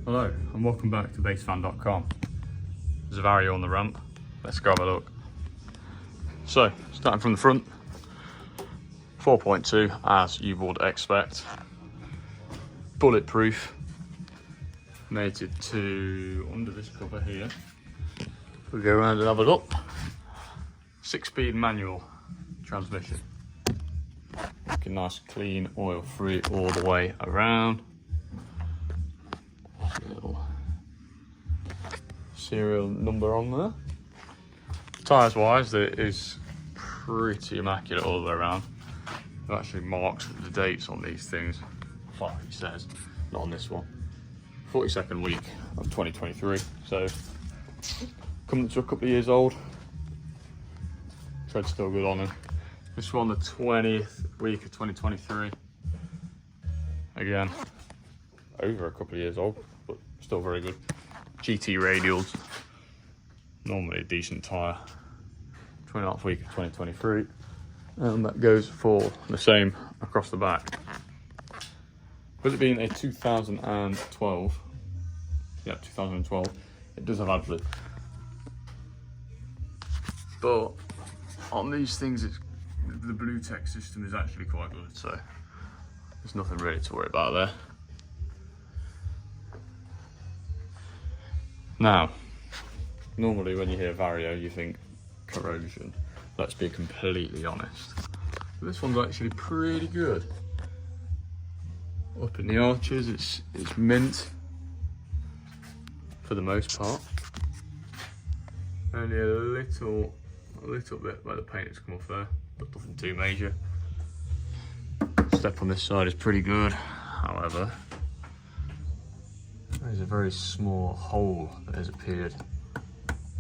Hello and welcome back to basefan.com. There's a vario on the ramp. Let's go have a look. So, starting from the front, 4.2 as you would expect. Bulletproof, mated to under this cover here. We'll go around and have a look. 6-speed manual transmission. Looking nice, clean, oil free all the way around. Little serial number on there. Tyres wise, it is pretty immaculate all the way around. I've actually marked the dates on these things. Well, he says, not on this one. 42nd week of 2023, so coming to a couple of years old. Tread's still good on him. This one, the 20th week of 2023. Again, over a couple of years old, but still very good. GT radials, normally a decent tyre. 29th week of 2023, and that goes for the same across the back. With it being a 2012, yeah, 2012, it does have AdBlue. But on these things, the blue tech system is actually quite good, so there's nothing really to worry about there. Now, normally when you hear vario, you think corrosion. Let's be completely honest. But this one's actually pretty good. Up in the arches, it's mint for the most part. Only a little bit where the paint has come off there, but nothing too major. Step on this side is pretty good, however, there's a very small hole that has appeared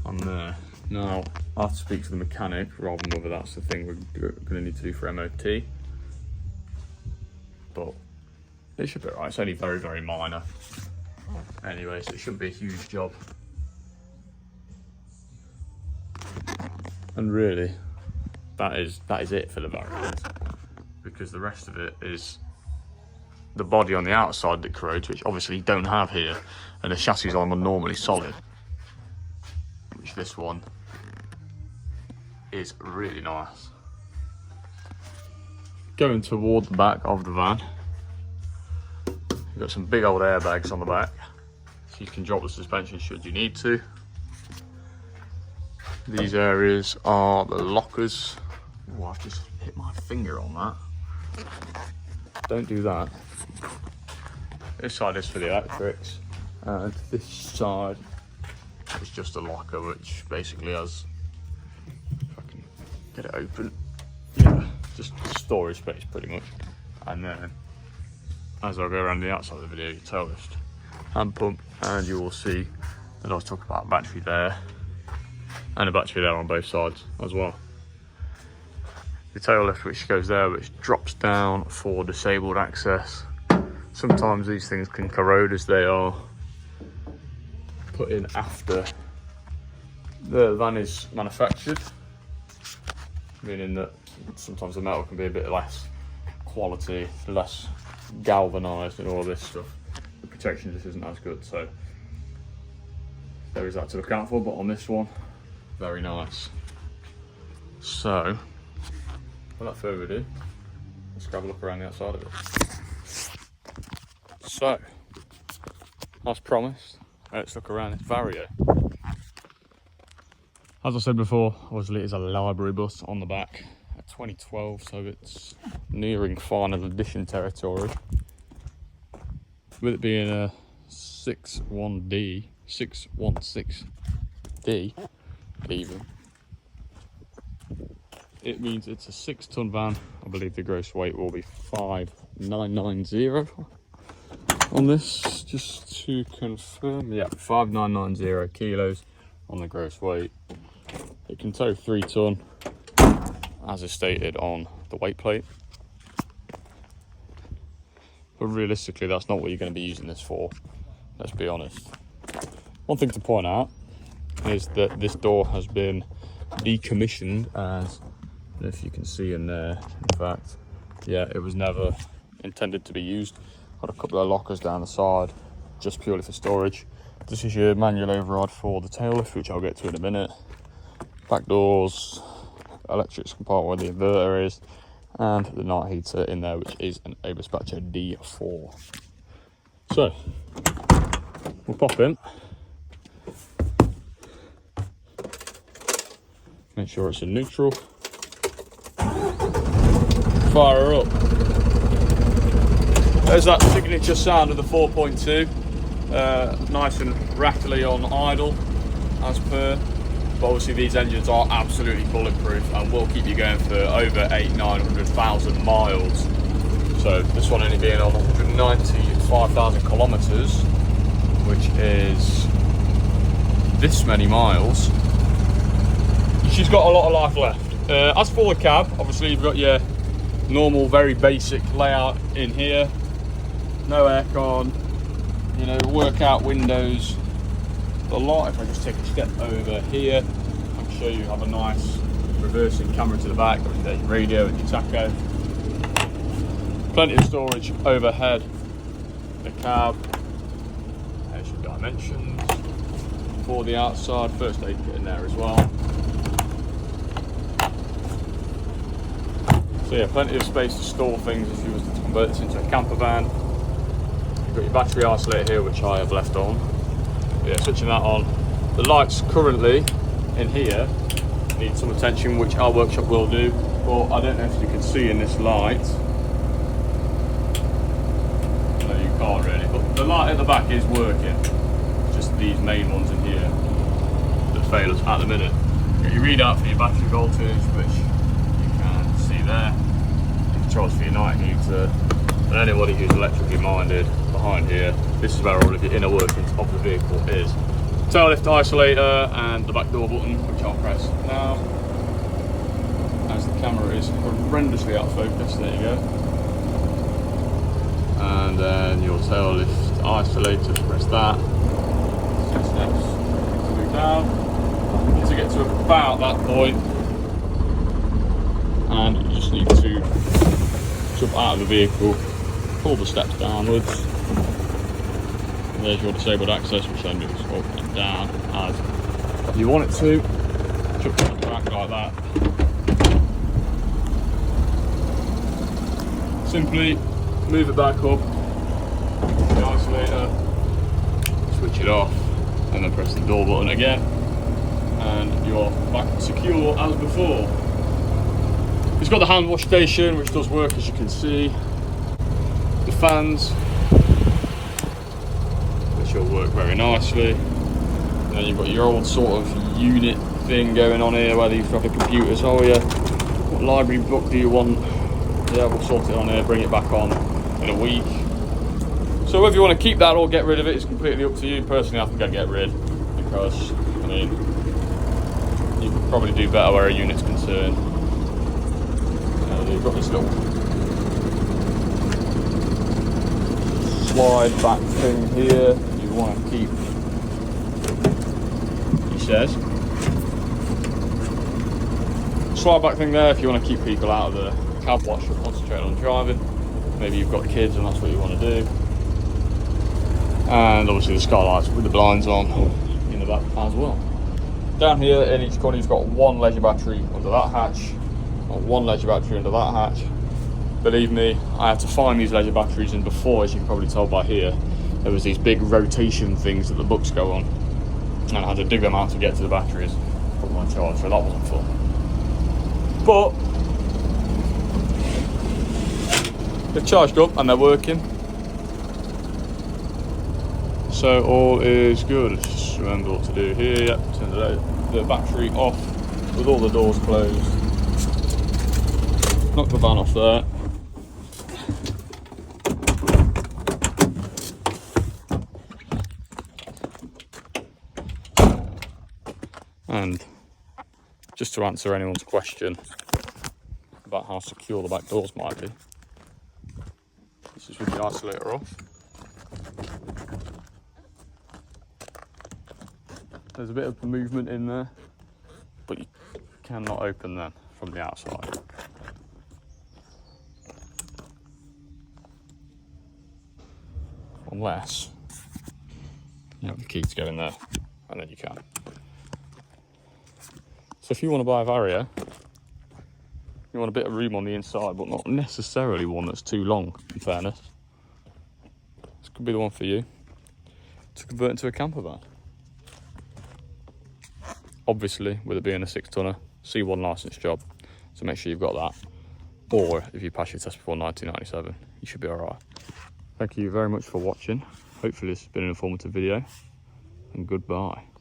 on there. Now, I have to speak to the mechanic rather than whether that's the thing we're going to need to do for MOT. But it should be alright, it's only very, very minor. Anyway, so it shouldn't be a huge job. And really, that is it for the variant, because the rest of it is the body on the outside that corrodes, which obviously you don't have here, and the chassis is normally solid, which this one is really nice. Going toward the back of the van, you've got some big old airbags on the back, so you can drop the suspension should you need to. These areas are the lockers. Oh, I've just hit my finger on that. Don't do that. This side is for the electrics, and this side is just a locker, which basically has, if I can get it open, yeah, just storage space pretty much. And then, as I go around the outside of the video, you tail lift, hand pump, and you will see that I was talking about a battery there, and a battery there on both sides as well. The tail lift which goes there, which drops down for disabled access. Sometimes these things can corrode as they are put in after the van is manufactured, meaning that sometimes the metal can be a bit less quality, less galvanized and all this stuff. The protection just isn't as good, so there is that to look out for. But on this one, very nice. So, without further ado, let's grab a look around the outside of it. So, as promised, let's look around this vario. As I said before, obviously it is a library bus on the back, a 2012, so it's nearing final edition territory. With it being a 616D even, it means it's a 6-ton van. I believe the gross weight will be 5990 on this, just to confirm. Yeah, 5990 kilos on the gross weight. It can tow 3 ton, as is stated on the weight plate. But realistically, that's not what you're going to be using this for, let's be honest. One thing to point out is that this door has been decommissioned, as if you can see in there. In fact, yeah, it was never intended to be used. Got a couple of lockers down the side just purely for storage. This is your manual override for the tail lift, which I'll get to in a minute. Back doors, electrics compartment where the inverter is, and the night heater in there, which is an A-Dispatcher D4. So, we'll pop in. Make sure it's in neutral. Fire her up. There's that signature sound of the 4.2. Nice and rattly on idle, as per. But obviously these engines are absolutely bulletproof and will keep you going for over 800,000-900,000 miles. So this one only being on 195,000 kilometers, which is this many miles. She's got a lot of life left. As for the cab, obviously you've got your normal, very basic layout in here. No aircon, you know, workout windows. The lot, if I just take a step over here, I can show you have a nice reversing camera to the back. There's your radio and your tacho. Plenty of storage overhead. The cab. There's your dimensions for the outside. First aid kit in there as well. So yeah, plenty of space to store things if you was to convert this into a camper van. You've got your battery isolator here, which I have left on. Yeah, switching that on. The lights currently in here need some attention, which our workshop will do, but I don't know if you can see in this light. No, you can't really, but the light at the back is working. It's just these main ones in here that fail us at the minute. Get your readout for your battery voltage, which you can see there. You can charge for your night heater. And anybody who's electrically minded, behind here, this is where all of your inner workings of the vehicle is. Tail lift isolator and the back door button, which I'll press now. As the camera is horrendously out of focus, there you go. And then your tail lift isolator, press that. 6 steps to move down. To get to about that point, and you just need to jump out of the vehicle, pull the steps downwards. There's your disabled access, which then moves up and down as you want it to. Jump on the back like that. Simply move it back up, the isolator, switch it off, and then press the door button again, and you're back secure as before. It's got the hand wash station, which does work, as you can see. The fans, which will work very nicely. And then you've got your old sort of unit thing going on here, whether you have a computer. So, oh yeah, what library book do you want? Yeah, we'll sort it on here, bring it back on in a week. So whether you want to keep that or get rid of it is completely up to you. Personally, I think I'd get rid, because, I mean, you could probably do better where a unit's concerned. You've got this little slide back thing here you want to keep, he says. Slide back thing there if you want to keep people out of the cab wash or concentrate on driving. Maybe you've got kids and that's what you want to do. And obviously the skylights with the blinds on in the back as well. Down here in each corner you've got one leisure battery under that hatch. One leisure battery under that hatch. Believe me, I had to find these leisure batteries, and before, as you can probably tell by here, there was these big rotation things that the books go on, and I had to dig them out to get to the batteries, put them on charge, so that wasn't fun. But they've charged up and they're working, so all is good. Just remember what to do here. Yep, turn the battery off with all the doors closed. Knock the van off there. And just to answer anyone's question about how secure the back doors might be, this is with the isolator off. There's a bit of movement in there, but you cannot open them from the outside. Unless You have the key to go in there, and then you can. So if you want to buy a vario, you want a bit of room on the inside, but not necessarily one that's too long, in fairness, this could be the one for you to convert into a camper van. Obviously, with it being a 6-tonner, C1 licensed job, so make sure you've got that. Or if you pass your test before 1997, you should be alright. Thank you very much for watching. Hopefully this has been an informative video, and goodbye.